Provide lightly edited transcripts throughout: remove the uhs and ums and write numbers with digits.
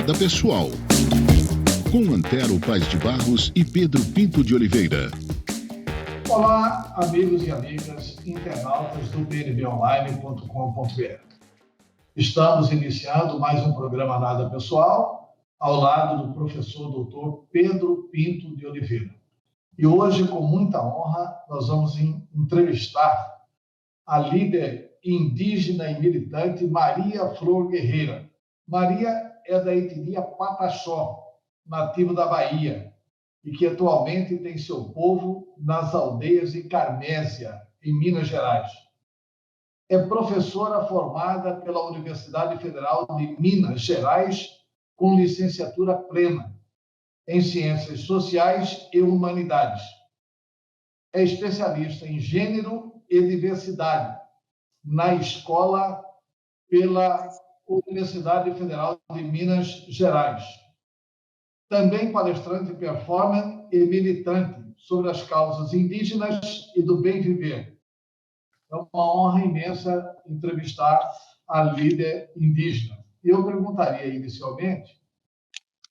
Nada Pessoal, com Antero Paes de Barros e Pedro Pinto de Oliveira. Olá, amigos e amigas, internautas do pnbonline.com.br. Estamos iniciando mais um programa Nada Pessoal, ao lado do professor doutor Pedro Pinto de Oliveira. E hoje, com muita honra, nós vamos entrevistar a líder indígena e militante Maria Flor Guerreira. Maria é da etnia Pataxó, nativo da Bahia, e que atualmente tem seu povo nas aldeias de Carmésia, em Minas Gerais. É professora formada pela Universidade Federal de Minas Gerais, com licenciatura plena em Ciências Sociais e Humanidades. É especialista em Gênero e Diversidade na escola pela Universidade Federal de Minas Gerais. Também palestrante, performer e militante sobre as causas indígenas e do bem viver. É uma honra imensa entrevistar a líder indígena. E eu perguntaria inicialmente,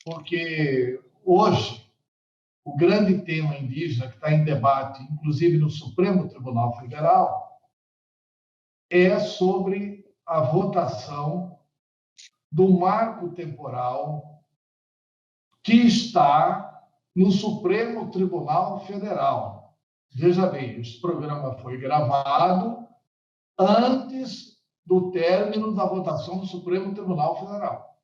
porque hoje o grande tema indígena que está em debate, inclusive no Supremo Tribunal Federal, é sobre a votação do marco temporal que está no Supremo Tribunal Federal. Veja bem, esse programa foi gravado antes do término da votação do Supremo Tribunal Federal,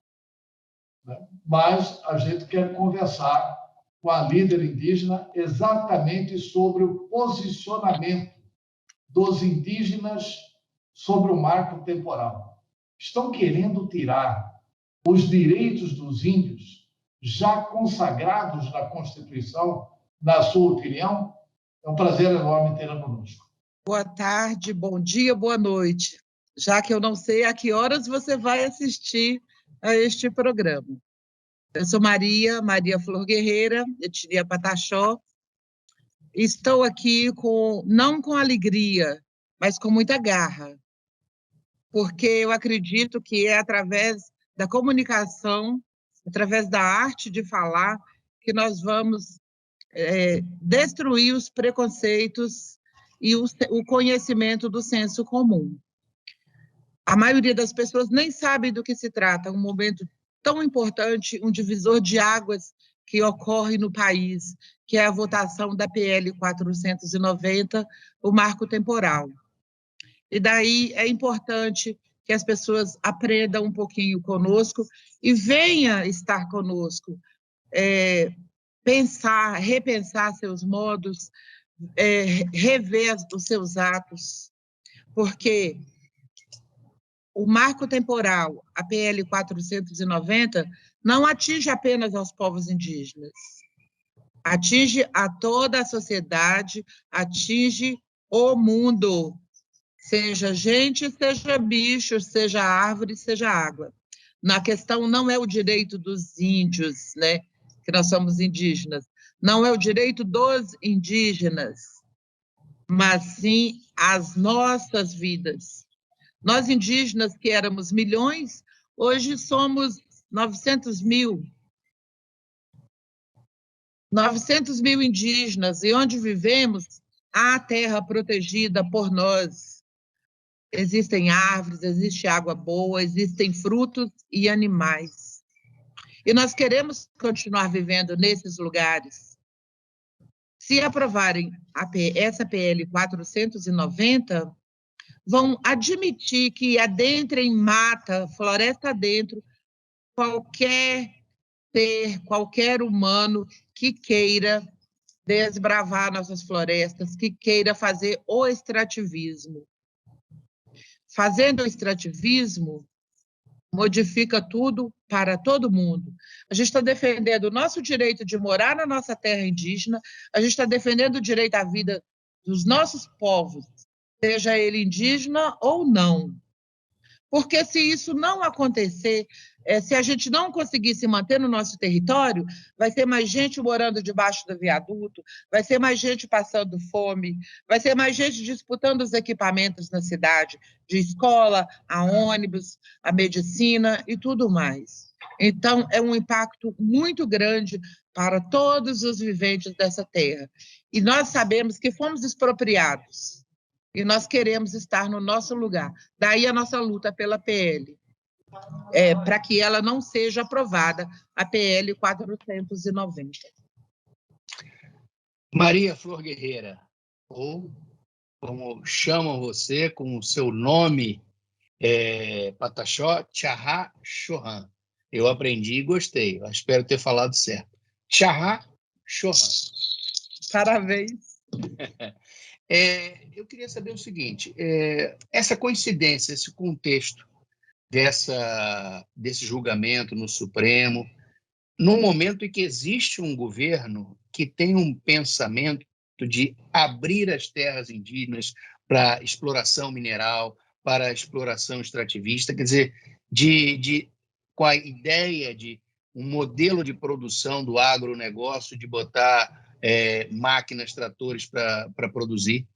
né? Mas a gente quer conversar com a líder indígena exatamente sobre o posicionamento dos indígenas sobre o marco temporal. Estão querendo tirar os direitos dos índios já consagrados na Constituição, na sua opinião? É um prazer enorme tê-la conosco. Boa tarde, bom dia, boa noite. Já que eu não sei a que horas você vai assistir a este programa. Eu sou Maria Flor Guerreira, etnia Pataxó. Estou aqui não com alegria, mas com muita garra, porque eu acredito que é através da comunicação, através da arte de falar, que nós vamos destruir os preconceitos e o conhecimento do senso comum. A maioria das pessoas nem sabe do que se trata, um momento tão importante, um divisor de águas que ocorre no país, que é a votação da PL 490, o marco temporal. E daí é importante que as pessoas aprendam um pouquinho conosco e venham estar conosco, repensar seus modos, rever os seus atos, porque o marco temporal, a PL 490, não atinge apenas aos povos indígenas, atinge a toda a sociedade, atinge o mundo, seja gente, seja bicho, seja árvore, seja água. Na questão não é o direito dos índios, né, que nós somos indígenas, não é o direito dos indígenas, mas sim as nossas vidas. Nós indígenas, que éramos milhões, hoje somos 900 mil. 900 mil indígenas, e onde vivemos, há terra protegida por nós. Existem árvores, existe água boa, existem frutos e animais. E nós queremos continuar vivendo nesses lugares. Se aprovarem essa PL 490, vão admitir que adentrem mata, floresta adentro, qualquer ser, qualquer humano que queira desbravar nossas florestas, que queira fazer o extrativismo. Fazendo o extrativismo, modifica tudo para todo mundo. A gente está defendendo o nosso direito de morar na nossa terra indígena, a gente está defendendo o direito à vida dos nossos povos, seja ele indígena ou não. Porque se isso não acontecer, se a gente não conseguir se manter no nosso território, vai ser mais gente morando debaixo do viaduto, vai ser mais gente passando fome, vai ser mais gente disputando os equipamentos na cidade, de escola, a ônibus, a medicina e tudo mais. Então, é um impacto muito grande para todos os viventes dessa terra. E nós sabemos que fomos expropriados e nós queremos estar no nosso lugar. Daí a nossa luta pela PL, para que ela não seja aprovada, a PL 490. Maria Flor Guerreira, ou como chamam você com o seu nome, Pataxó Tcharra Chohan. Eu aprendi e gostei. Eu espero ter falado certo. Tcharra Chohan. Parabéns. Eu queria saber o seguinte, essa coincidência, esse contexto desse julgamento no Supremo, no momento em que existe um governo que tem um pensamento de abrir as terras indígenas para exploração mineral, para exploração extrativista, quer dizer, com a ideia de um modelo de produção do agronegócio, de botar máquinas, tratores para produzir,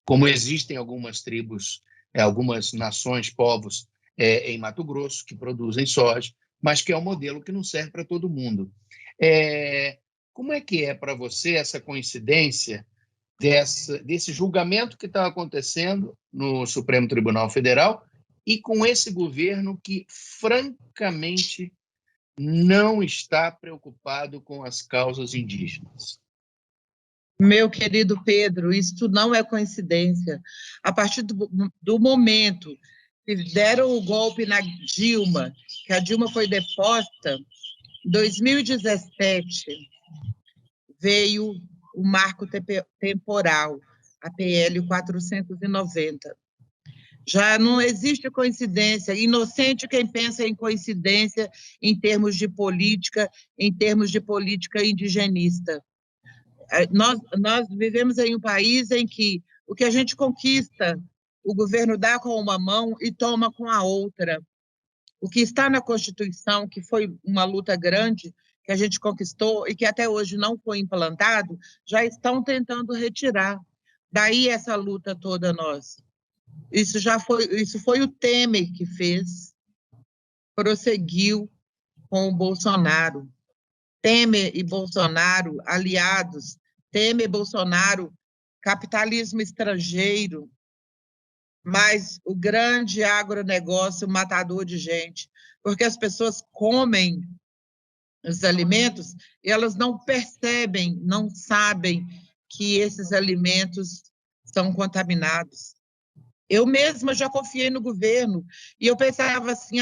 como existem algumas tribos, algumas nações, povos em Mato Grosso que produzem soja, mas que é um modelo que não serve para todo mundo. Como é que é para você essa coincidência desse julgamento que está acontecendo no Supremo Tribunal Federal e com esse governo que, francamente, não está preocupado com as causas indígenas? Meu querido Pedro, isso não é coincidência. A partir do momento que deram o golpe na Dilma, que a Dilma foi deposta, em 2017 veio o marco temporal, a PL 490. Já não existe coincidência, inocente quem pensa em coincidência em termos de política indigenista. Nós vivemos em um país em que o que a gente conquista, o governo dá com uma mão e toma com a outra. O que está na Constituição, que foi uma luta grande, que a gente conquistou e que até hoje não foi implantado, já estão tentando retirar. Daí essa luta toda nossa. Isso foi o Temer que fez, prosseguiu com o Bolsonaro. Temer e Bolsonaro, aliados, Temer e Bolsonaro, capitalismo estrangeiro, mas o grande agronegócio matador de gente, porque as pessoas comem os alimentos e elas não percebem, não sabem que esses alimentos são contaminados. Eu mesma já confiei no governo e eu pensava assim,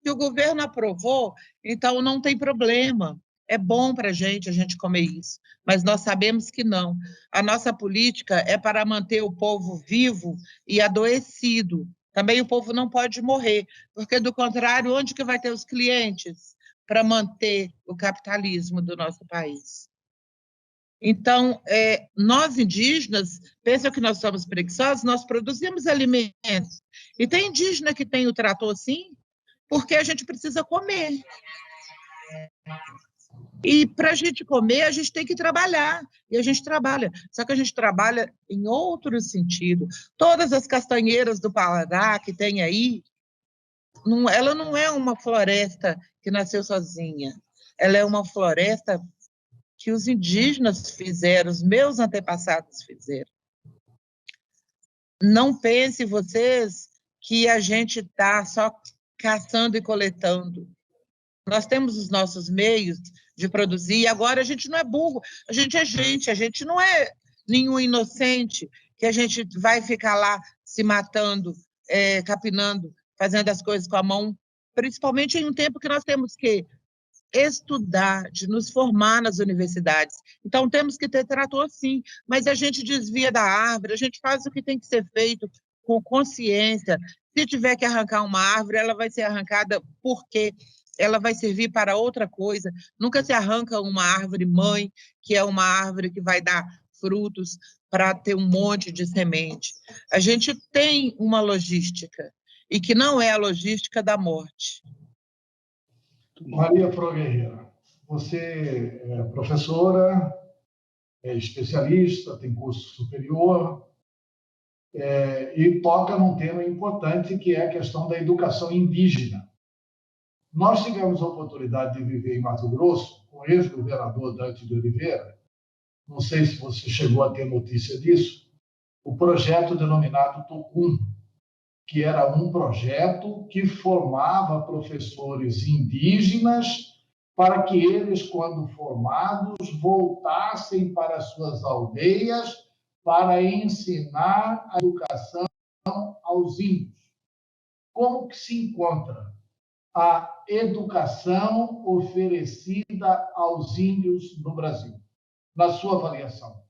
se o governo aprovou, então não tem problema. É bom para a gente comer isso, mas nós sabemos que não. A nossa política é para manter o povo vivo e adoecido. Também o povo não pode morrer, porque, do contrário, onde que vai ter os clientes para manter o capitalismo do nosso país? Então, nós indígenas, pensam que nós somos preguiçosos, nós produzimos alimentos. E tem indígena que tem o trator, sim, porque a gente precisa comer. E para a gente comer, a gente tem que trabalhar. E a gente trabalha. Só que a gente trabalha em outro sentido. Todas as castanheiras do Pará que tem aí, ela não é uma floresta que nasceu sozinha. Ela é uma floresta que os indígenas fizeram, os meus antepassados fizeram. Não pense vocês que a gente está só caçando e coletando. Nós temos os nossos meios de produzir, e agora a gente não é burro, a gente não é nenhum inocente, que a gente vai ficar lá se matando, capinando, fazendo as coisas com a mão, principalmente em um tempo que nós temos que estudar, de nos formar nas universidades. Então, temos que ter trator, sim, mas a gente desvia da árvore, a gente faz o que tem que ser feito com consciência. Se tiver que arrancar uma árvore, ela vai ser arrancada porque ela vai servir para outra coisa. Nunca se arranca uma árvore mãe, que é uma árvore que vai dar frutos para ter um monte de semente. A gente tem uma logística, e que não é a logística da morte. Maria Flor Guerreira, você é professora, é especialista, tem curso superior, e toca num tema importante que é a questão da educação indígena. Nós tivemos a oportunidade de viver em Mato Grosso com o ex-governador Dante de Oliveira, não sei se você chegou a ter notícia disso, o projeto denominado Tucum, que era um projeto que formava professores indígenas para que eles, quando formados, voltassem para suas aldeias para ensinar a educação aos índios. Como que se encontra a educação oferecida aos índios no Brasil, na sua avaliação?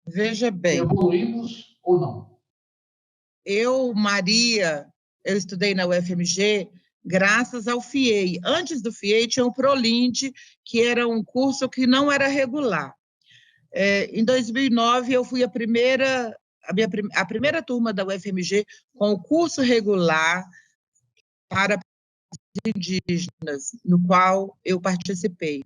Veja bem. Evoluímos ou não? Maria, eu estudei na UFMG graças ao FIEI. Antes do FIEI tinha o ProLIND, que era um curso que não era regular. Em 2009, eu fui a primeira turma da UFMG com o curso regular para indígenas, no qual eu participei.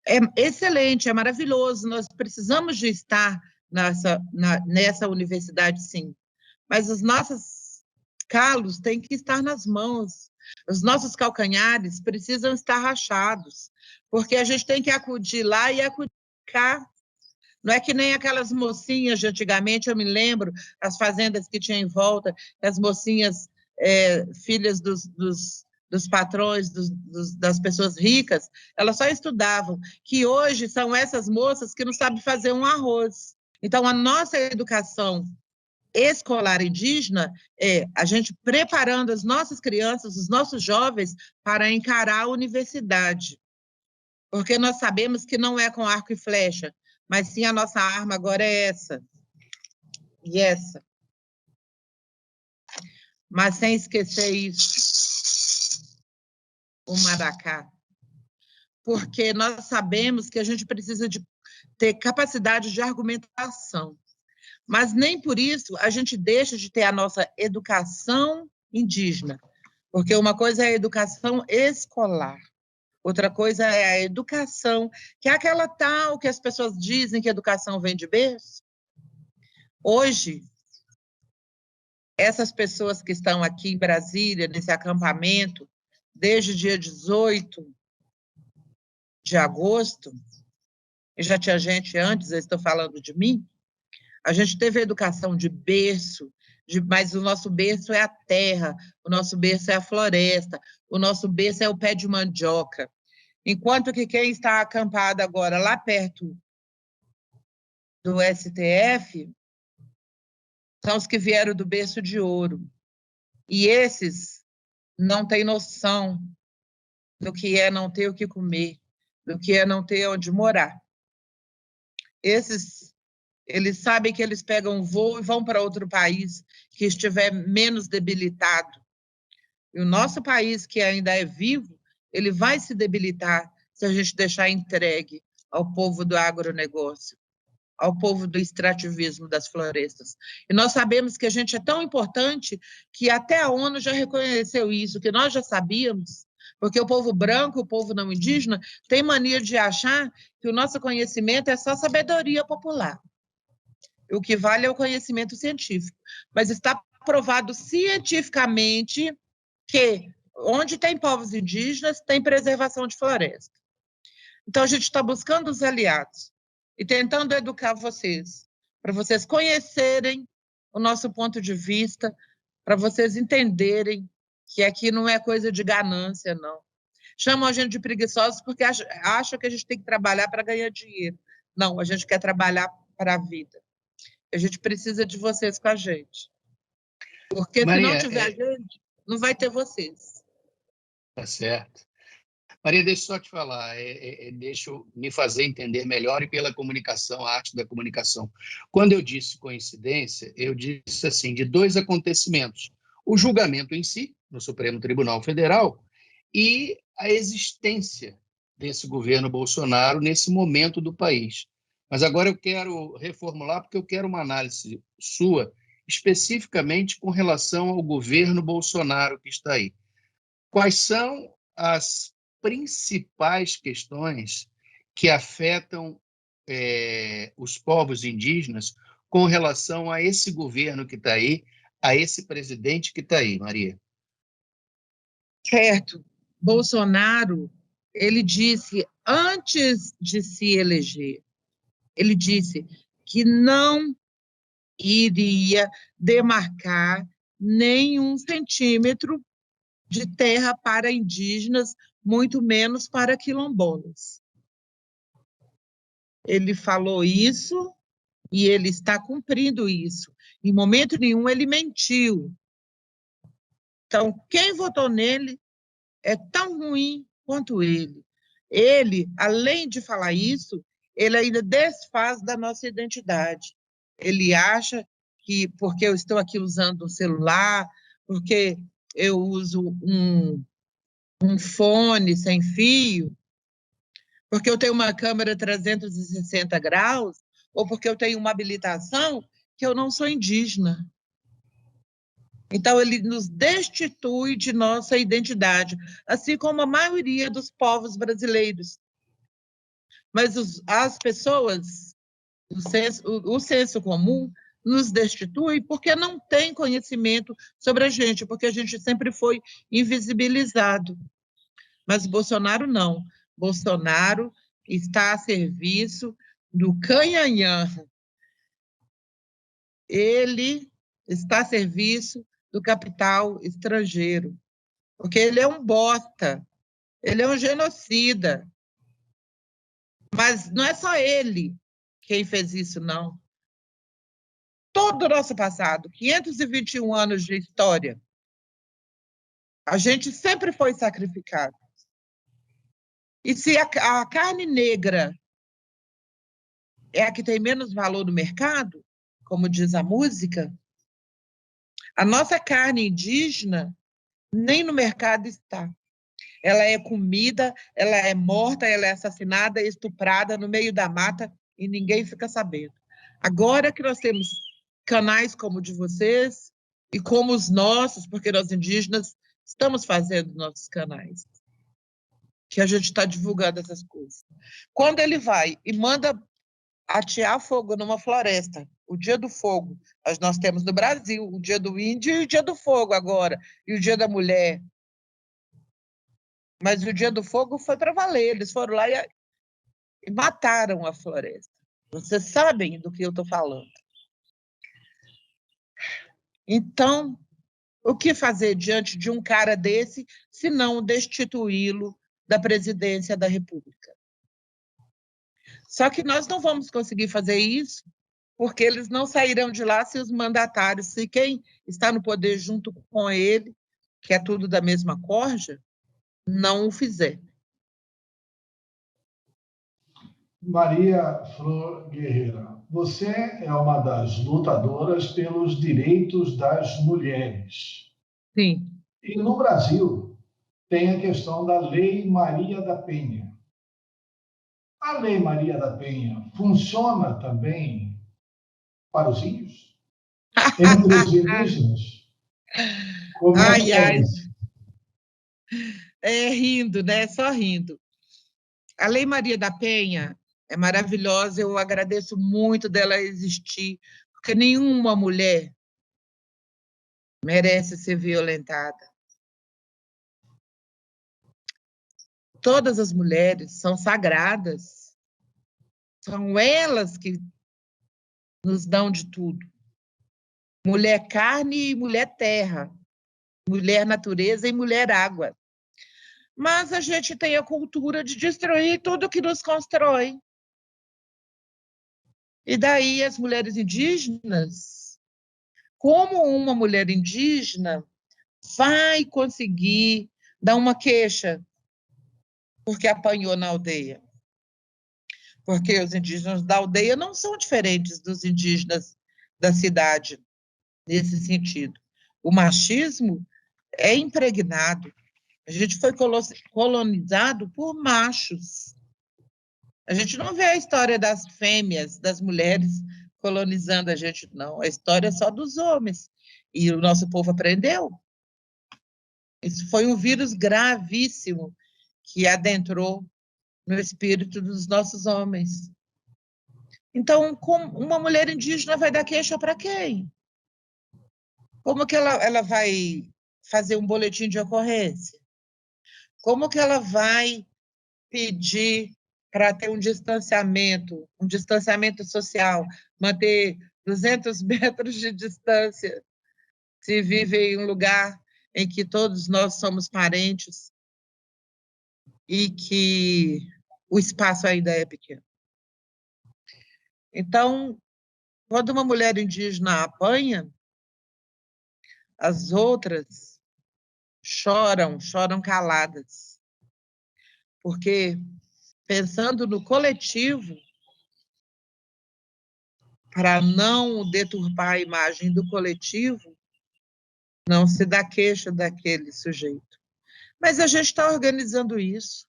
É excelente, é maravilhoso, nós precisamos de estar nessa universidade, sim. Mas os nossos calos têm que estar nas mãos, os nossos calcanhares precisam estar rachados, porque a gente tem que acudir lá e acudir cá. Não é que nem aquelas mocinhas de antigamente, eu me lembro, as fazendas que tinha em volta, as mocinhas filhas dos patrões, das pessoas ricas, elas só estudavam, que hoje são essas moças que não sabem fazer um arroz. Então, a nossa educação escolar indígena é a gente preparando as nossas crianças, os nossos jovens, para encarar a universidade. Porque nós sabemos que não é com arco e flecha, mas sim a nossa arma agora é essa. E essa. Mas sem esquecer isso, o maracá. Porque nós sabemos que a gente precisa de ter capacidade de argumentação. Mas nem por isso a gente deixa de ter a nossa educação indígena. Porque uma coisa é a educação escolar, outra coisa é a educação, que é aquela tal que as pessoas dizem que a educação vem de berço. Hoje, essas pessoas que estão aqui em Brasília, nesse acampamento, desde o dia 18 de agosto, e já tinha gente antes, eu estou falando de mim, a gente teve a educação de berço, mas o nosso berço é a terra, o nosso berço é a floresta, o nosso berço é o pé de mandioca. Enquanto que quem está acampado agora lá perto do STF são os que vieram do berço de ouro. E esses não têm noção do que é não ter o que comer, do que é não ter onde morar. Esses, eles sabem que eles pegam um voo e vão para outro país que estiver menos debilitado. E o nosso país, que ainda é vivo, ele vai se debilitar se a gente deixar entregue ao povo do agronegócio, ao povo do extrativismo das florestas. E nós sabemos que a gente é tão importante que até a ONU já reconheceu isso, que nós já sabíamos, porque o povo branco, o povo não indígena, tem mania de achar que o nosso conhecimento é só sabedoria popular. O que vale é o conhecimento científico. Mas está provado cientificamente que onde tem povos indígenas, tem preservação de floresta. Então, a gente está buscando os aliados e tentando educar vocês, para vocês conhecerem o nosso ponto de vista, para vocês entenderem que aqui não é coisa de ganância, não. Chamam a gente de preguiçosos porque acham que a gente tem que trabalhar para ganhar dinheiro. Não, a gente quer trabalhar para a vida. A gente precisa de vocês com a gente. Porque Maria, se não tiver a gente, não vai ter vocês. Tá certo. Maria, deixa eu só te falar, deixa eu me fazer entender melhor e pela comunicação, a arte da comunicação. Quando eu disse coincidência, eu disse assim, de dois acontecimentos. O julgamento em si, no Supremo Tribunal Federal, e a existência desse governo Bolsonaro nesse momento do país. Mas agora eu quero reformular, porque eu quero uma análise sua, especificamente com relação ao governo Bolsonaro que está aí. Quais são as principais questões que afetam os povos indígenas com relação a esse governo que está aí, a esse presidente que está aí, Maria? Certo. Bolsonaro, ele disse, antes de se eleger, ele disse que não iria demarcar nem 1 centímetro de terra para indígenas, muito menos para quilombolas. Ele falou isso e ele está cumprindo isso. Em momento nenhum ele mentiu. Então, quem votou nele é tão ruim quanto ele. Ele, além de falar isso, ele ainda desfaz da nossa identidade. Ele acha que porque eu estou aqui usando um celular, porque eu uso um fone sem fio, porque eu tenho uma câmera 360 graus, ou porque eu tenho uma habilitação, que eu não sou indígena. Então, ele nos destitui de nossa identidade, assim como a maioria dos povos brasileiros. Mas as pessoas, o senso comum, nos destitui porque não tem conhecimento sobre a gente, porque a gente sempre foi invisibilizado. Mas Bolsonaro não. Bolsonaro está a serviço do canhanhã. Ele está a serviço do capital estrangeiro, porque ele é um bosta, ele é um genocida. Mas não é só ele quem fez isso, não. Todo o nosso passado, 521 anos de história, a gente sempre foi sacrificado. E se a carne negra é a que tem menos valor no mercado, como diz a música, a nossa carne indígena nem no mercado está. Ela é comida, ela é morta, ela é assassinada, estuprada no meio da mata e ninguém fica sabendo. Agora que nós temos canais como o de vocês e como os nossos, porque nós indígenas estamos fazendo nossos canais, que a gente está divulgando essas coisas. Quando ele vai e manda atear fogo numa floresta, o dia do fogo, nós temos no Brasil o dia do índio e o dia do fogo agora, e o dia da mulher. Mas o dia do fogo foi para valer, eles foram lá e mataram a floresta. Vocês sabem do que eu estou falando. Então, o que fazer diante de um cara desse, se não destituí-lo da presidência da República? Só que nós não vamos conseguir fazer isso, porque eles não sairão de lá se os mandatários, se quem está no poder junto com ele, que é tudo da mesma corja, não o fizer. Maria Flor Guerreira, você é uma das lutadoras pelos direitos das mulheres. Sim. E no Brasil tem a questão da Lei Maria da Penha. A Lei Maria da Penha funciona também para os índios? Entre os indígenas? Como é que é isso? É rindo, né? Só rindo. A Lei Maria da Penha é maravilhosa, eu agradeço muito dela existir, porque nenhuma mulher merece ser violentada. Todas as mulheres são sagradas, são elas que nos dão de tudo. Mulher carne e mulher terra, mulher natureza e mulher água. Mas a gente tem a cultura de destruir tudo que nos constrói. E daí as mulheres indígenas, como uma mulher indígena vai conseguir dar uma queixa porque apanhou na aldeia? Porque os indígenas da aldeia não são diferentes dos indígenas da cidade, nesse sentido. O machismo é impregnado. A gente foi colonizado por machos. A gente não vê a história das fêmeas, das mulheres colonizando a gente, não. A história é só dos homens. E o nosso povo aprendeu. Isso foi um vírus gravíssimo que adentrou no espírito dos nossos homens. Então, uma mulher indígena vai dar queixa para quem? Como que ela vai fazer um boletim de ocorrência? Como que ela vai pedir para ter um distanciamento social, manter 200 metros de distância, se vive em um lugar em que todos nós somos parentes e que o espaço ainda é pequeno? Então, quando uma mulher indígena apanha, as outras choram caladas, porque, pensando no coletivo, para não deturpar a imagem do coletivo, não se dá queixa daquele sujeito. Mas a gente está organizando isso.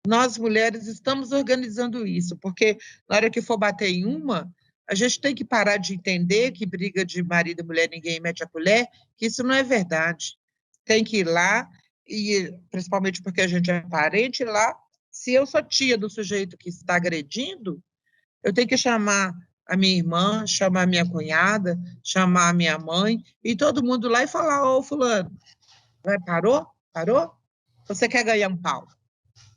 Nós, mulheres, estamos organizando isso, porque na hora que for bater em uma, a gente tem que parar de entender que briga de marido e mulher ninguém mete a colher, que isso não é verdade. Tem que ir lá, e principalmente porque a gente é parente, ir lá. Se eu sou tia do sujeito que está agredindo, eu tenho que chamar a minha irmã, chamar a minha cunhada, chamar a minha mãe, e todo mundo lá e falar: ô, fulano, parou? Parou? Você quer ganhar um pau,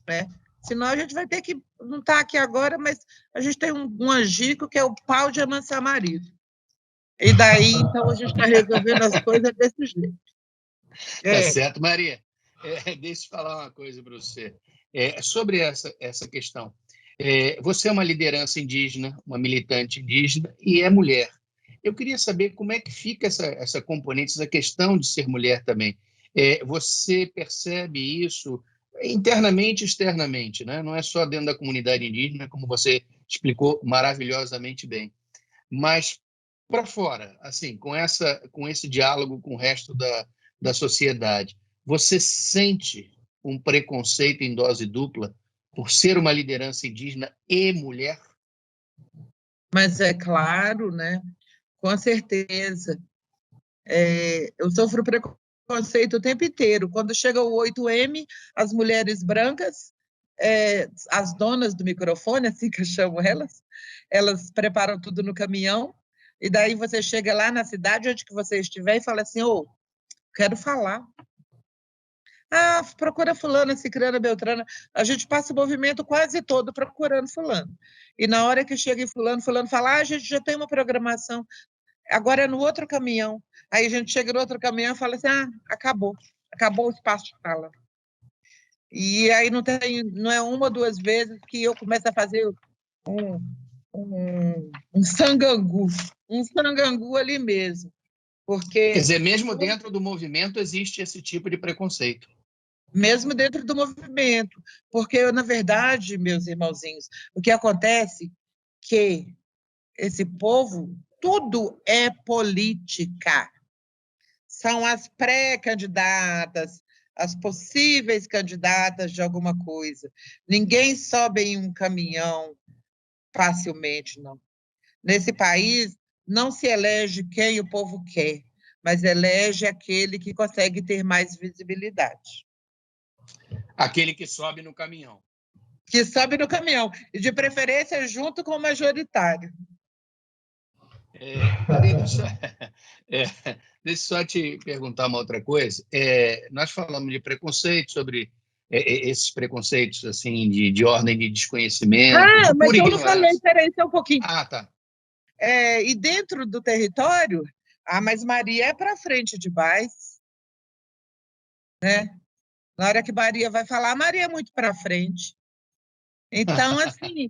né? Senão a gente vai ter que, não está aqui agora, mas a gente tem um angico que é o pau de amansar marido. E daí, então, a gente está resolvendo as coisas desse jeito. Tá certo, Maria. Deixa eu falar uma coisa para você. Sobre essa questão. Você é uma liderança indígena, uma militante indígena e é mulher. Eu queria saber como é que fica essa componente, essa questão de ser mulher também. Você percebe isso internamente e externamente, né? Não é só dentro da comunidade indígena, como você explicou maravilhosamente bem, mas para fora, assim, com esse diálogo com o resto da sociedade. Você sente um preconceito em dose dupla por ser uma liderança indígena e mulher? Mas é claro, né? Com certeza. Eu sofro preconceito o tempo inteiro. Quando chega o 8M, as mulheres brancas, as donas do microfone, assim que eu chamo elas preparam tudo no caminhão, e daí você chega lá na cidade, onde que você estiver, e fala assim: ô, quero falar. Ah, procura fulana, cicrana, beltrana. A gente passa o movimento quase todo procurando fulano. E na hora que chega em fulano fala: a gente já tem uma programação, agora é no outro caminhão. Aí a gente chega no outro caminhão e fala assim: acabou o espaço de fala. E aí não é uma ou duas vezes que eu começo a fazer um sangangu ali mesmo. Porque, quer dizer, mesmo dentro do movimento existe esse tipo de preconceito. Mesmo dentro do movimento. Porque, na verdade, meus irmãozinhos, o que acontece é que esse povo, tudo é política. São as pré-candidatas, as possíveis candidatas de alguma coisa. Ninguém sobe em um caminhão facilmente, não. Nesse país, não se elege quem o povo quer, mas elege aquele que consegue ter mais visibilidade. Aquele que sobe no caminhão. Que sobe no caminhão, e de preferência junto com o majoritário. Deixa eu só te perguntar uma outra coisa. Nós falamos de preconceito, sobre esses preconceitos assim, de ordem de desconhecimento, de mas pura eu não falei, ignorância. peraí, só um pouquinho. Tá. E dentro do território, mas Maria é para frente demais, né? Na hora que Maria vai falar, Maria é muito para frente. Então, assim,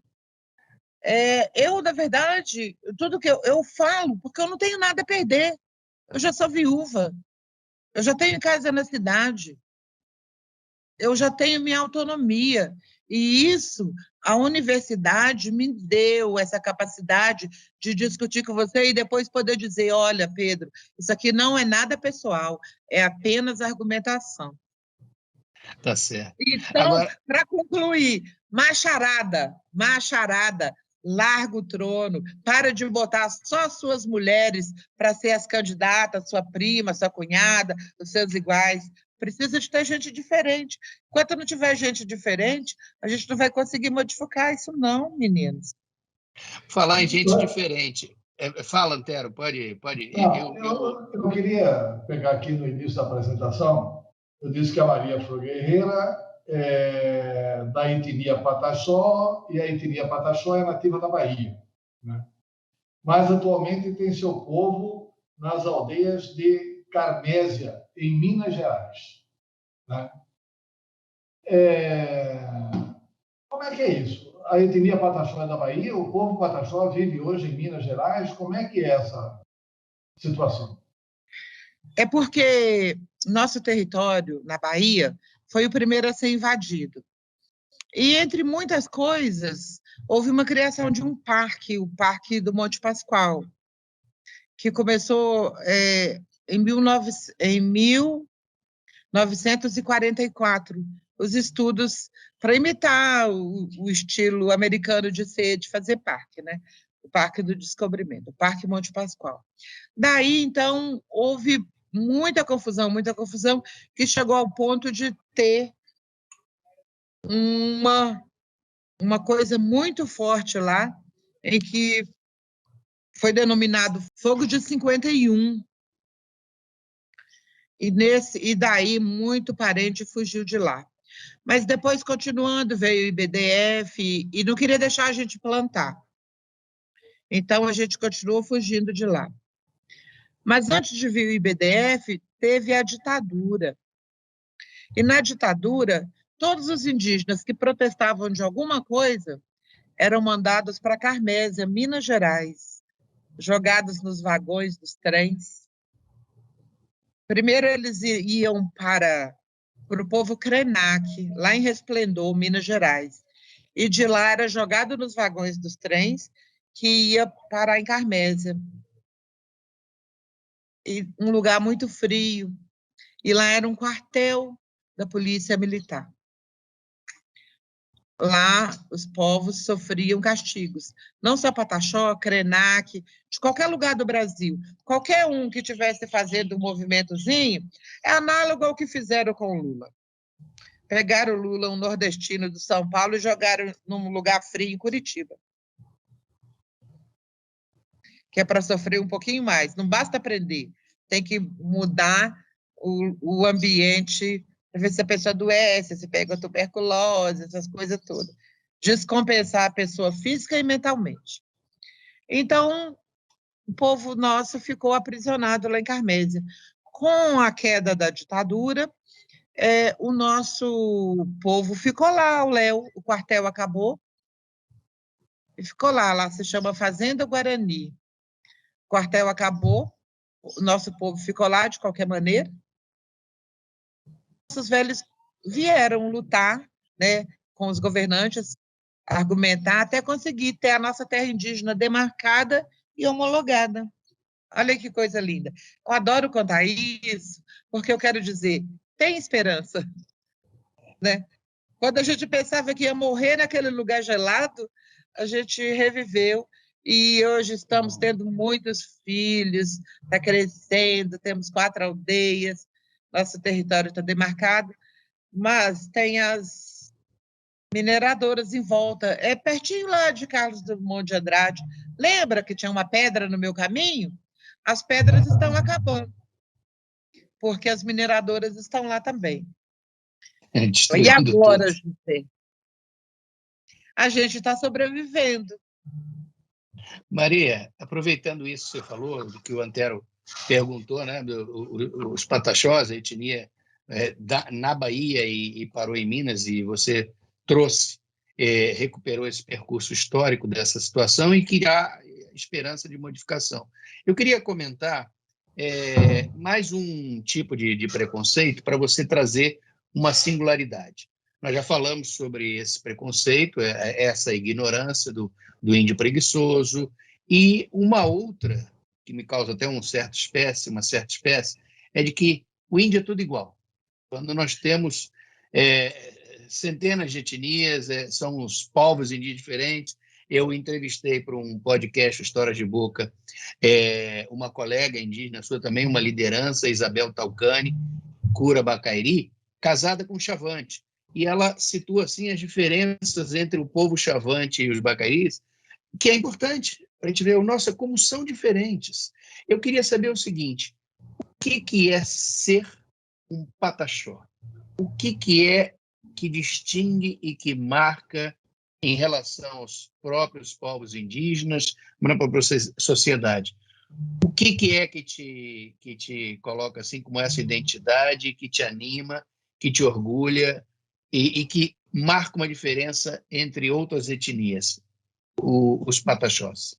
eu, na verdade, tudo que eu falo, porque eu não tenho nada a perder. Eu já sou viúva, eu já tenho casa na cidade, eu já tenho minha autonomia. E isso, a universidade me deu essa capacidade de discutir com você e depois poder dizer: olha, Pedro, isso aqui não é nada pessoal, é apenas argumentação. Tá certo. Então, para concluir, macharada, larga o trono, para de botar só suas mulheres para ser as candidatas, sua prima, sua cunhada, os seus iguais. Precisa de ter gente diferente. Enquanto não tiver gente diferente, a gente não vai conseguir modificar isso não, meninos. Falar em gente diferente. Fala, Antero, pode. Eu queria pegar aqui no início da apresentação Eu disse que a Maria Flor Guerreira é da etnia Pataxó, e a etnia Pataxó é nativa da Bahia, né? Mas atualmente tem seu povo nas aldeias de Carmésia, em Minas Gerais, né? Como é que é isso? A etnia Pataxó é da Bahia, o povo Pataxó vive hoje em Minas Gerais, como é que é essa situação? É porque nosso território, na Bahia, foi o primeiro a ser invadido. E, entre muitas coisas, houve uma criação de um parque, o Parque do Monte Pascoal, que começou em 1944, os estudos para imitar o estilo americano de fazer parque, né? O Parque do Descobrimento, o Parque Monte Pascoal. Daí, então, houve muita confusão, que chegou ao ponto de ter uma coisa muito forte lá, em que foi denominado Fogo de 51. E daí muito parente fugiu de lá. Mas depois, continuando, veio o IBDF e não queria deixar a gente plantar. Então, a gente continuou fugindo de lá. Mas antes de vir o IBDF, teve a ditadura. E na ditadura, todos os indígenas que protestavam de alguma coisa eram mandados para Carmésia, Minas Gerais, jogados nos vagões dos trens. Primeiro eles iam para o povo Krenak, lá em Resplendor, Minas Gerais. E de lá era jogado nos vagões dos trens, que ia parar em Carmésia. E um lugar muito frio. E lá era um quartel da polícia militar. Lá os povos sofriam castigos. Não só Pataxó, Krenak, de qualquer lugar do Brasil. Qualquer um que estivesse fazendo um movimentozinho é análogo ao que fizeram com o Lula. Pegaram o Lula, um nordestino do São Paulo, e jogaram num lugar frio em Curitiba. Que é para sofrer um pouquinho mais. Não basta aprender, tem que mudar o ambiente, para ver se a pessoa adoece, se pega tuberculose, essas coisas todas. Descompensar a pessoa física e mentalmente. Então, o povo nosso ficou aprisionado lá em Carmésia. Com a queda da ditadura, o nosso povo ficou lá, o quartel acabou, e ficou lá se chama Fazenda Guarani. O quartel acabou, o nosso povo ficou lá de qualquer maneira. Nossos velhos vieram lutar, né, com os governantes, argumentar, até conseguir ter a nossa terra indígena demarcada e homologada. Olha que coisa linda. Eu adoro contar isso, porque eu quero dizer, tem esperança, né? Quando a gente pensava que ia morrer naquele lugar gelado, a gente reviveu e hoje estamos tendo muitos filhos, está crescendo, temos 4 aldeias, nosso território está demarcado, mas tem as mineradoras em volta. É pertinho lá de Carlos Drummond de Andrade. Lembra que tinha uma pedra no meu caminho? As pedras estão acabando, porque as mineradoras estão lá também. E agora, José? A gente está sobrevivendo. Maria, aproveitando isso que você falou, do que o Antero perguntou, né, os Pataxós, a etnia na Bahia e parou em Minas, e você trouxe, recuperou esse percurso histórico dessa situação e que há esperança de modificação. Eu queria comentar mais um tipo de preconceito para você trazer uma singularidade. Nós já falamos sobre esse preconceito, essa ignorância do índio preguiçoso, e uma outra, que me causa até uma certa espécie, é de que o índio é tudo igual. Quando nós temos centenas de etnias, são os povos indígenas diferentes. Eu entrevistei para um podcast, Histórias de Boca, uma colega indígena sua também, uma liderança, Isabel Talcani, Cura Bacairi, casada com Chavante. E ela situa assim as diferenças entre o povo Chavante e os Bacairis, que é importante para a gente ver, nossa, como são diferentes. Eu queria saber o seguinte: o que é ser um pataxó? O que é que distingue e que marca em relação aos próprios povos indígenas, na própria sociedade? O que é que te coloca assim como essa identidade, que te anima, que te orgulha e que marca uma diferença entre outras etnias, os pataxós?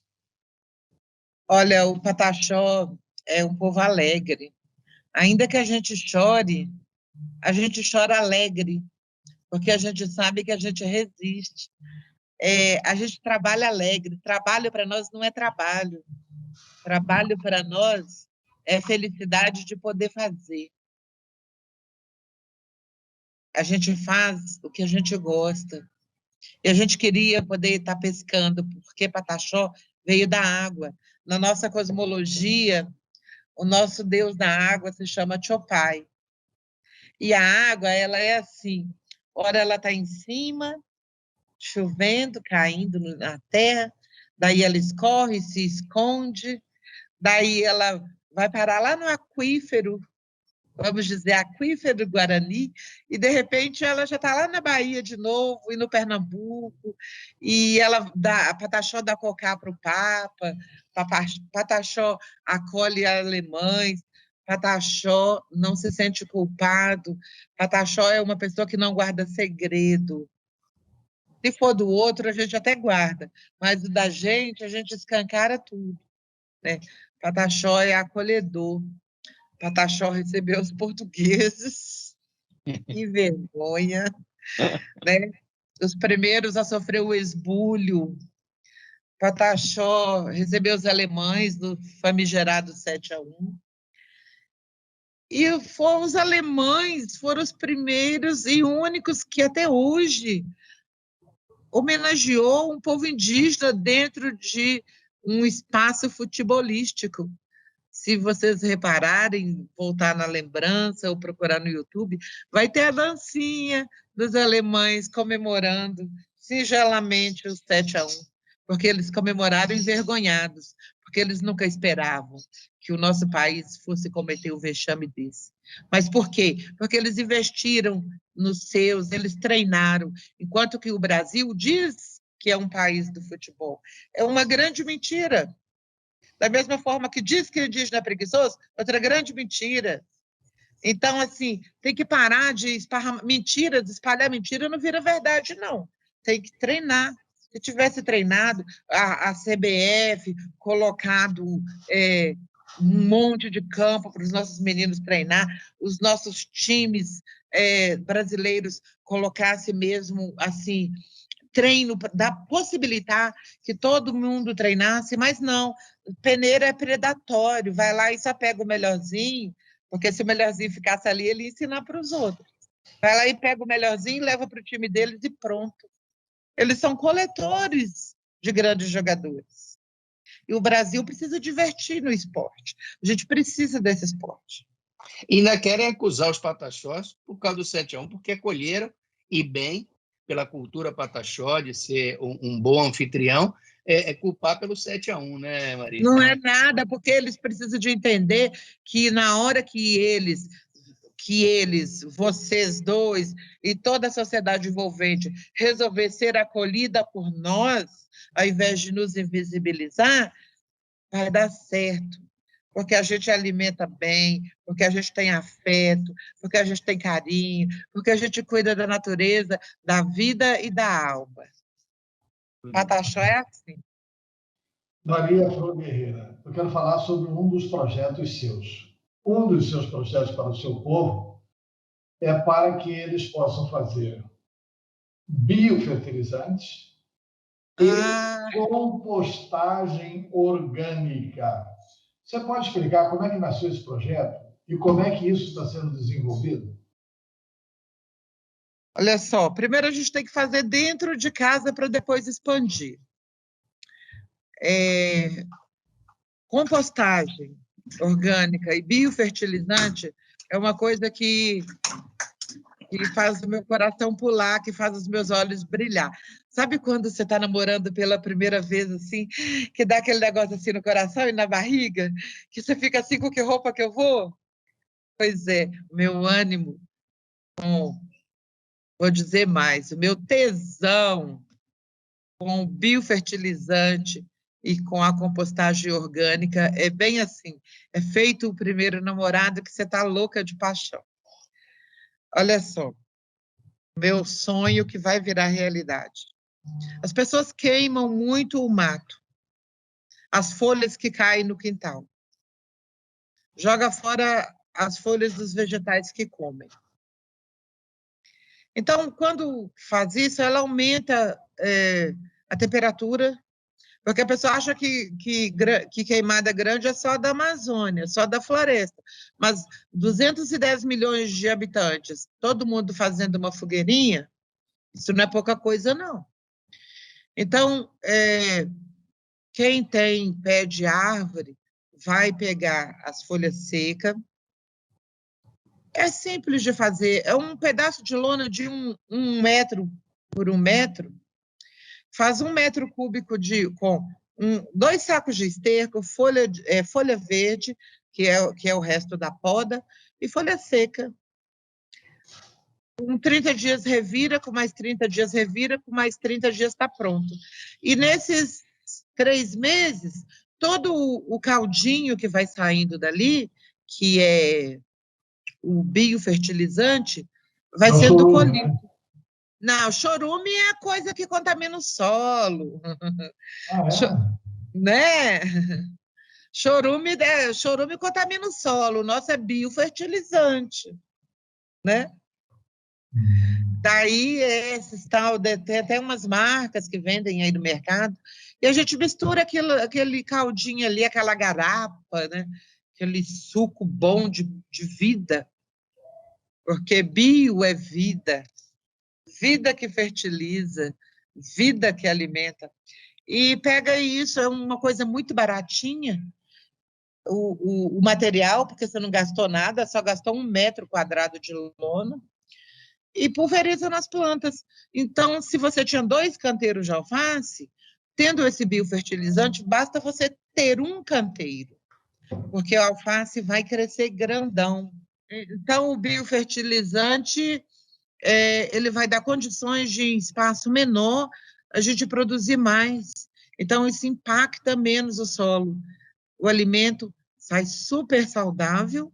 Olha, o Pataxó é um povo alegre. Ainda que a gente chora alegre, porque a gente sabe que a gente resiste. A gente trabalha alegre. Trabalho para nós não é trabalho. Trabalho para nós é felicidade de poder fazer. A gente faz o que a gente gosta. E a gente queria poder estar pescando, porque Pataxó veio da água. Na nossa cosmologia, o nosso deus da água se chama Chopai. E a água, ela é assim, ora ela está em cima, chovendo, caindo na terra, daí ela escorre, se esconde, daí ela vai parar lá no aquífero, vamos dizer, aquífero do Guarani, e de repente ela já está lá na Bahia de novo, e no Pernambuco, e a Pataxó dá cocá para o Papa, Pataxó acolhe alemães, Pataxó não se sente culpado, Pataxó é uma pessoa que não guarda segredo. Se for do outro, a gente até guarda, mas o da gente, a gente escancara tudo, né? Pataxó é acolhedor. Pataxó recebeu os portugueses, que vergonha, né? Os primeiros a sofrer o esbulho. Pataxó recebeu os alemães no famigerado 7-1. E os alemães foram os primeiros e únicos que até hoje homenageou um povo indígena dentro de um espaço futebolístico. Se vocês repararem, voltar na lembrança ou procurar no YouTube, vai ter a dancinha dos alemães comemorando singelamente o 7-1, porque eles comemoraram envergonhados, porque eles nunca esperavam que o nosso país fosse cometer um vexame desse. Mas por quê? Porque eles investiram nos seus, eles treinaram, enquanto que o Brasil diz que é um país do futebol. É uma grande mentira. Da mesma forma que diz que o indígena é preguiçoso, outra grande mentira. Então, assim, tem que parar de espalhar mentira não vira verdade, não. Tem que treinar. Se tivesse treinado, a CBF colocado um monte de campo para os nossos meninos treinar, os nossos times brasileiros colocassem mesmo, assim, treino, possibilitar que todo mundo treinasse, mas não, peneira é predatório, vai lá e só pega o melhorzinho, porque se o melhorzinho ficasse ali, ele ia ensinar para os outros. Vai lá e pega o melhorzinho, leva para o time deles e pronto. Eles são coletores de grandes jogadores. E o Brasil precisa divertir no esporte. A gente precisa desse esporte. E ainda querem acusar os pataxós por causa do 7-1, porque acolheram e bem pela cultura pataxó de ser um bom anfitrião, culpar pelo 7-1, né, Marisa? Não é nada, porque eles precisam de entender que na hora que eles, vocês dois e toda a sociedade envolvente resolver ser acolhida por nós, ao invés de nos invisibilizar, vai dar certo. Porque a gente alimenta bem, porque a gente tem afeto, porque a gente tem carinho, porque a gente cuida da natureza, da vida e da alma. Pataxó é assim. Maria Flor Guerreira, eu quero falar sobre um dos projetos seus. Um dos seus projetos para o seu povo é para que eles possam fazer biofertilizantes e compostagem orgânica. Você pode explicar como é que nasceu esse projeto e como é que isso está sendo desenvolvido? Olha só, primeiro a gente tem que fazer dentro de casa para depois expandir. Compostagem orgânica e biofertilizante é uma coisa que faz o meu coração pular, que faz os meus olhos brilhar. Sabe quando você está namorando pela primeira vez, assim, que dá aquele negócio assim no coração e na barriga, que você fica assim, com que roupa que eu vou? Pois é, o meu ânimo, vou dizer mais, o meu tesão com o biofertilizante e com a compostagem orgânica é bem assim, é feito o primeiro namorado que você está louca de paixão. Olha só, meu sonho que vai virar realidade. As pessoas queimam muito o mato, as folhas que caem no quintal. Joga fora as folhas dos vegetais que comem. Então, quando faz isso, ela aumenta a temperatura, porque a pessoa acha que queimada grande é só da Amazônia, só da floresta. Mas 210 milhões de habitantes, todo mundo fazendo uma fogueirinha, isso não é pouca coisa, não. Então, quem tem pé de árvore vai pegar as folhas secas. É simples de fazer. É um pedaço de lona de 1 metro por 1 metro. Faz 1 metro cúbico com 2 sacos de esterco, folha verde, que é o resto da poda, e folha seca. Com 30 dias revira, com mais 30 dias revira, com mais 30 dias está pronto. E nesses 3 meses, todo o caldinho que vai saindo dali, que é o biofertilizante, vai sendo colhido. Não, chorume é coisa que contamina o solo. Né? Chorume contamina o solo. O nosso é biofertilizante, né? Daí, esses tal, tem até umas marcas que vendem aí no mercado, e a gente mistura aquele caldinho ali, aquela garapa, né? Aquele suco bom de vida, porque bio é vida, vida que fertiliza, vida que alimenta. E pega isso, é uma coisa muito baratinha, o material, porque você não gastou nada, só gastou 1 metro quadrado de lona, e pulveriza nas plantas. Então, se você tinha 2 canteiros de alface, tendo esse biofertilizante, basta você ter um canteiro, porque o alface vai crescer grandão. Então, o biofertilizante, ele vai dar condições de, em espaço menor, a gente produzir mais. Então, isso impacta menos o solo. O alimento sai super saudável.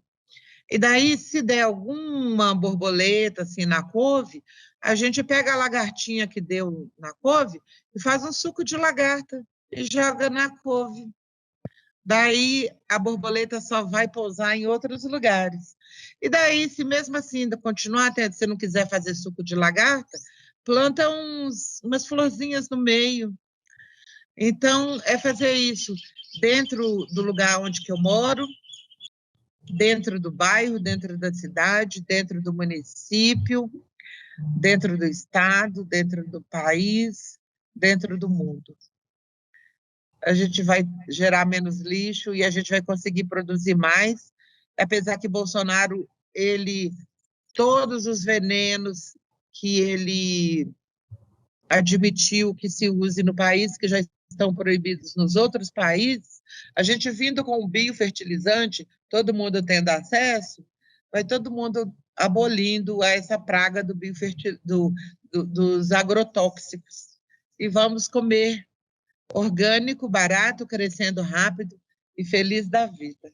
E daí, se der alguma borboleta assim na couve, a gente pega a lagartinha que deu na couve e faz um suco de lagarta e joga na couve. Daí a borboleta só vai pousar em outros lugares. E daí, se mesmo assim ainda continuar, até se não quiser fazer suco de lagarta, planta umas florzinhas no meio. Então, é fazer isso dentro do lugar onde que eu moro, dentro do bairro, dentro da cidade, dentro do município, dentro do estado, dentro do país, dentro do mundo. A gente vai gerar menos lixo e a gente vai conseguir produzir mais, apesar que Bolsonaro, todos os venenos que ele admitiu que se use no país, que já estão proibidos nos outros países, a gente vindo com o biofertilizante, todo mundo tendo acesso, vai todo mundo abolindo essa praga dos agrotóxicos. E vamos comer orgânico, barato, crescendo rápido e feliz da vida.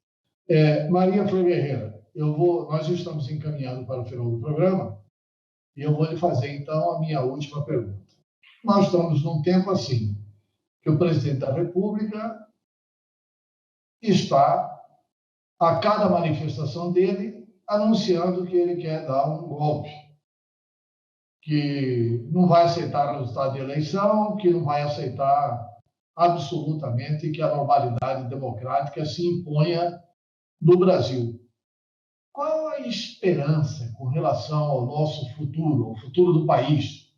Maria Flor Guerreira, nós estamos encaminhando para o final do programa e eu vou lhe fazer, então, a minha última pergunta. Nós estamos num tempo assim, que o presidente da República está, a cada manifestação dele, anunciando que ele quer dar um golpe, que não vai aceitar o resultado da eleição, que não vai aceitar absolutamente que a normalidade democrática se imponha no Brasil. Qual a esperança com relação ao nosso futuro, ao futuro do país?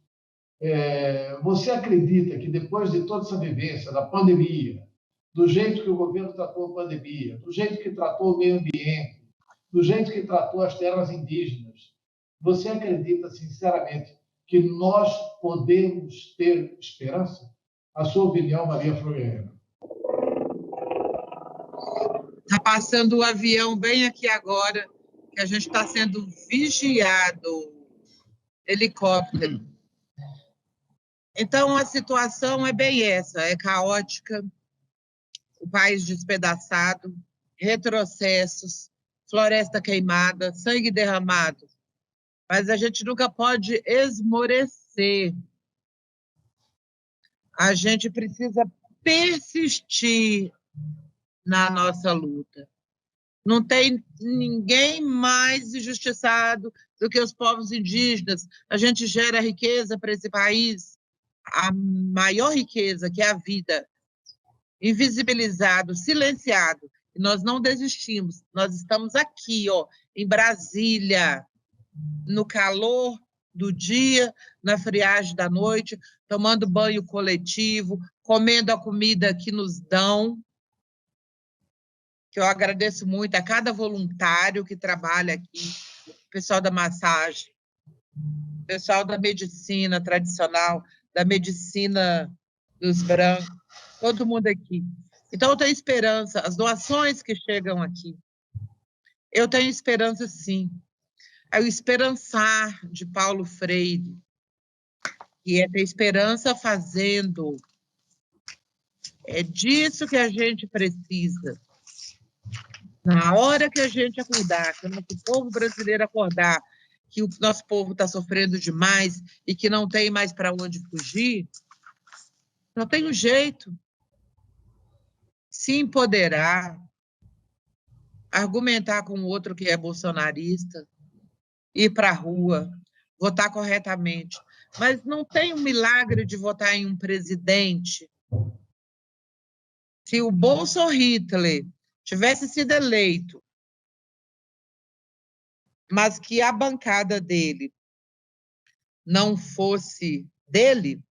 Você acredita que depois de toda essa vivência da pandemia, do jeito que o governo tratou a pandemia, do jeito que tratou o meio ambiente, do jeito que tratou as terras indígenas, você acredita sinceramente que nós podemos ter esperança? A sua opinião, Maria Flor Guerreira. Está passando o avião bem aqui agora que a gente está sendo vigiado, helicóptero. Então, a situação é bem essa, é caótica, o país despedaçado, retrocessos, floresta queimada, sangue derramado. Mas a gente nunca pode esmorecer. A gente precisa persistir na nossa luta. Não tem ninguém mais injustiçado do que os povos indígenas. A gente gera riqueza para esse país, a maior riqueza, que é a vida, invisibilizado, silenciado. E nós não desistimos. Nós estamos aqui, ó, em Brasília, no calor do dia, na friagem da noite, tomando banho coletivo, comendo a comida que nos dão, que eu agradeço muito a cada voluntário que trabalha aqui, o pessoal da massagem, o pessoal da medicina tradicional, da medicina dos brancos, todo mundo aqui. Então, eu tenho esperança, as doações que chegam aqui, eu tenho esperança, sim. É o esperançar de Paulo Freire, que é ter esperança fazendo. É disso que a gente precisa. Na hora que a gente acordar, que o nosso povo brasileiro acordar, que o nosso povo está sofrendo demais e que não tem mais para onde fugir, não tem um jeito. Se empoderar, argumentar com o outro que é bolsonarista, ir para a rua, votar corretamente. Mas não tem um milagre de votar em um presidente. Se o Bolso Hitler tivesse sido eleito, mas que a bancada dele não fosse dele,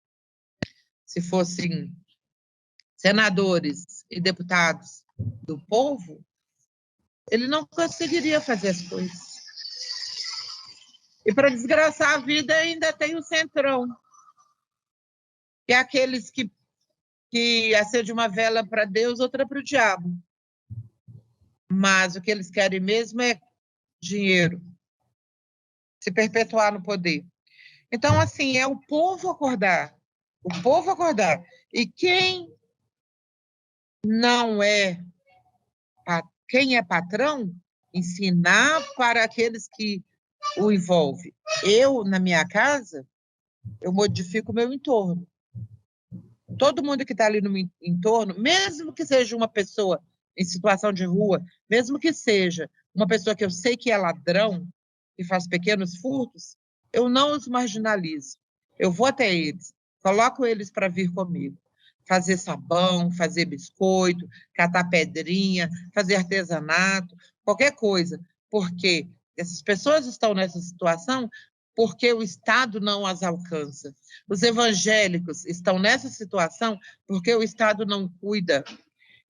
se fossem senadores e deputados do povo, ele não conseguiria fazer as coisas. E para desgraçar a vida ainda tem o Centrão, que é aqueles que acende uma vela para Deus, outra para o diabo. Mas o que eles querem mesmo é dinheiro, se perpetuar no poder. Então, assim, é o povo acordar. O povo acordar. E quem não é, quem é patrão, ensinar para aqueles que o envolvem. Eu, na minha casa, eu modifico o meu entorno. Todo mundo que está ali no meu entorno, mesmo que seja uma pessoa em situação de rua, mesmo que seja uma pessoa que eu sei que é ladrão, que faz pequenos furtos, eu não os marginalizo. Eu vou até eles, coloco eles para vir comigo. Fazer sabão, fazer biscoito, catar pedrinha, fazer artesanato, qualquer coisa. Porque essas pessoas estão nessa situação porque o Estado não as alcança. Os evangélicos estão nessa situação porque o Estado não cuida.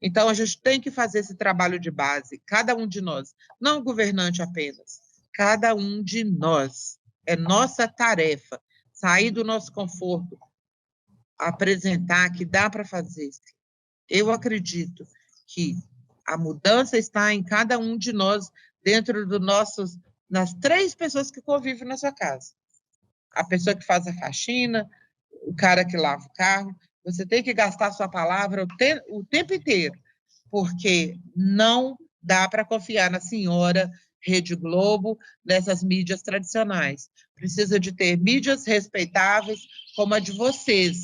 Então, a gente tem que fazer esse trabalho de base, cada um de nós, não o governante apenas, cada um de nós. É nossa tarefa sair do nosso conforto, apresentar que dá para fazer. Eu acredito que a mudança está em cada um de nós, dentro nas 3 pessoas que convivem na sua casa. A pessoa que faz a faxina, o cara que lava o carro. Você tem que gastar a sua palavra o tempo inteiro, porque não dá para confiar na senhora Rede Globo, nessas mídias tradicionais. Precisa de ter mídias respeitáveis como a de vocês,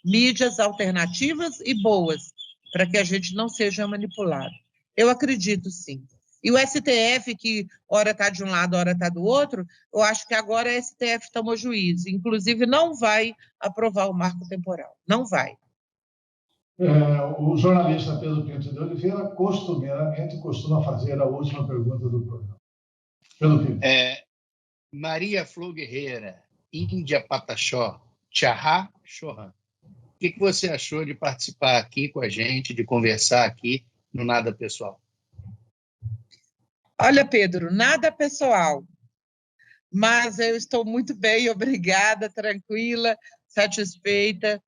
mídias alternativas e boas, para que a gente não seja manipulado. Eu acredito, sim. E o STF, que ora está de um lado, ora está do outro, eu acho que agora o STF tomou juízo. Inclusive, não vai aprovar o marco temporal. Não vai. O jornalista Pedro Pinto de Oliveira costumeiramente costuma fazer a última pergunta do programa. Pedro Pinto. Maria Flor Guerreira, Índia Pataxó, Tchahá Chohan. O que você achou de participar aqui com a gente, de conversar aqui no Nada Pessoal? Olha, Pedro, nada pessoal, mas eu estou muito bem, obrigada, tranquila, satisfeita,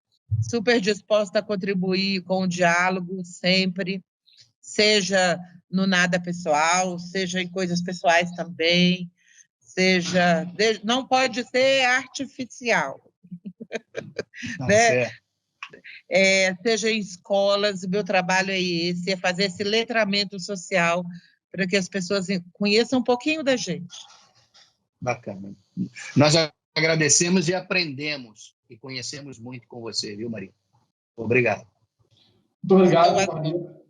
super disposta a contribuir com o diálogo sempre. seja no nada pessoal, seja em coisas pessoais também, não pode ser artificial, né? Seja em escolas, o meu trabalho é esse, é fazer esse letramento social para que as pessoas conheçam um pouquinho da gente. Bacana. Nós agradecemos e aprendemos e conhecemos muito com você, viu, Maria? Obrigado. Muito obrigado, Maria.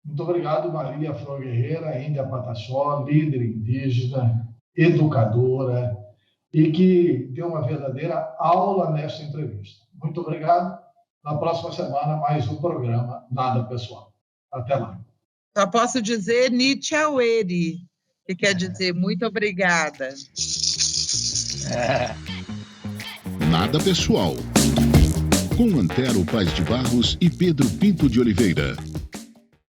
Muito obrigado, Maria Flor Guerreira, Índia Pataxó, líder indígena, educadora, e que deu uma verdadeira aula nesta entrevista. Muito obrigado. Na próxima semana, mais um programa Nada Pessoal. Até lá. Só posso dizer Nichaweri, que quer dizer muito obrigada. Nada Pessoal, com Antero Paz de Barros e Pedro Pinto de Oliveira.